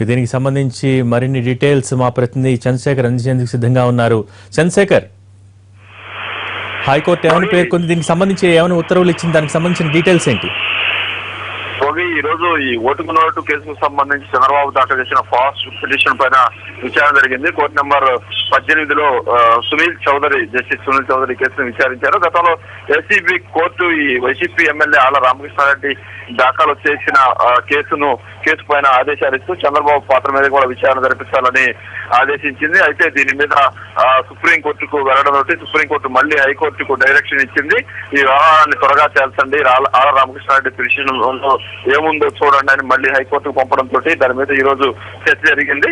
దీనికి సంబంధించి మరిన్ని డీటెయిల్స్ మా ప్రతినిధి చంద్రశేఖర్ అందించేందుకు సిద్ధంగా ఉన్నారు. చంద్రశేఖర్, హైకోర్టు ఏమని పేర్కొంది, దీనికి సంబంధించి ఏమైనా ఉత్తర్వులు ఇచ్చింది, దానికి సంబంధించిన డీటెయిల్స్ ఏంటి? ఈ రోజు ఈ ఓటుకు నోటు కేసుకు సంబంధించి చంద్రబాబు దాఖలు చేసిన ఫాస్ట్ పిటిషన్ పైన విచారణ జరిగింది. కోర్టు నెంబర్ 18లో జస్టిస్ సునీల్ చౌదరి కేసును విచారించారు. గతంలో ఏసీబీ కోర్టు ఈ వైసీపీ ఎమ్మెల్యే ఆళ్ల రామకృష్ణారెడ్డి దాఖలు చేసిన కేసు పైన ఆదేశాలు ఇస్తూ చంద్రబాబు పాత్ర మీద కూడా విచారణ జరిపించాలని ఆదేశించింది. అయితే దీని మీద సుప్రీంకోర్టుకు వెళ్లడంతో సుప్రీంకోర్టు మళ్లీ హైకోర్టుకు డైరెక్షన్ ఇచ్చింది. ఈ వ్యవహారాన్ని త్వరగా చేల్చండి, ఆళ్ల రామకృష్ణారెడ్డి పిటిషన్ ఏముందో చూడండి అని మళ్లీ హైకోర్టుకు పంపడంతో దాని మీద ఈ రోజు చర్చ జరిగింది.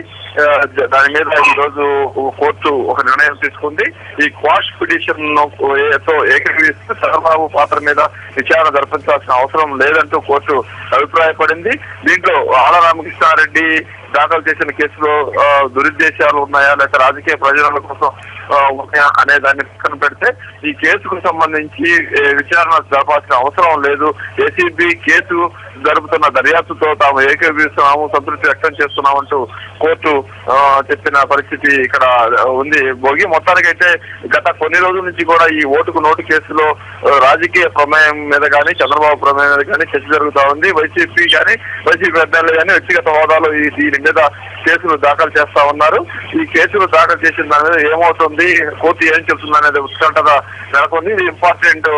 దాని మీద ఈ రోజు కోర్టు ఒక నిర్ణయం తీసుకుంది. ఈ క్వాష్ పిటిషన్ తో ఏకీభవిస్తూ చంద్రబాబు పాత్ర మీద విచారణ జరిపించాల్సిన అవసరం లేదంటూ కోర్టు అభిప్రాయపడింది. దీంట్లో ఆళ్ల రామకృష్ణారెడ్డి దాఖలు చేసిన కేసులో దురుద్దేశాలు ఉన్నాయా లేక రాజకీయ ప్రయోజనాల కోసం ఉన్నాయా అనే దాన్ని పక్కన పెడితే ఈ కేసుకు సంబంధించి విచారణ జరపాల్సిన అవసరం లేదు. ఏసీబీ కేసు జరుపుతున్న దర్యాప్తుతో తాము ఏకీభవిస్తున్నాము, సంతృప్తి వ్యక్తం చేస్తున్నామంటూ కోర్టు చెప్పిన పరిస్థితి ఇక్కడ ఉంది. భోగి మొత్తానికైతే గత కొన్ని రోజుల నుంచి కూడా ఈ ఓటుకు నోటు కేసులో రాజకీయ ప్రమేయం మీద కానీ చంద్రబాబు ప్రమేయం మీద కానీ చర్చ జరుగుతూ ఉంది. వైసీపీ ఎమ్మెల్యే కానీ వ్యక్తిగత హోదాలో దీని మీద కేసులు దాఖలు చేస్తా ఉన్నారు. ఈ కేసులు దాఖలు చేసిన దాని మీద ఏమవుతుంది, కోర్టు ఏం చెప్తుంది అనేది ఉత్కంఠగా నెలకొంది. ఇది ఇంపార్టెంట్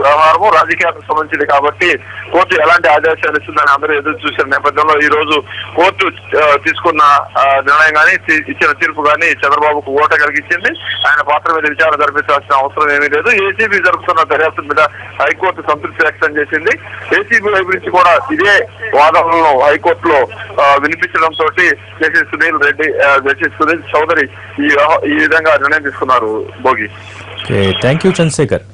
వ్యవహారము, రాజకీయాలకు సంబంధించింది కాబట్టి కోర్టు ఎలాంటి ఆదేశాలు ఇస్తుందని అందరూ ఎదురు చూసిన నేపథ్యంలో ఈ రోజు కోర్టు తీసుకున్న నిర్ణయం కానీ ఇచ్చిన తీర్పు కానీ చంద్రబాబుకు ఓట కలిగించింది. ఆయన పాత్ర మీద విచారణ జరిపించాల్సిన అవసరం ఏమీ లేదు. ఏసీబీ జరుపుతున్న దర్యాప్తు మీద హైకోర్టు సంతృప్తి వ్యక్తం చేసింది. ఏసీబీ వైపు నుంచి కూడా ఇదే వాదనలను హైకోర్టులో వినిపించడంతో జస్టిస్ సునీల్ చౌదరి ఈ విధంగా నిర్ణయం తీసుకున్నారు. Bhogi, thank you Chandrasekhar.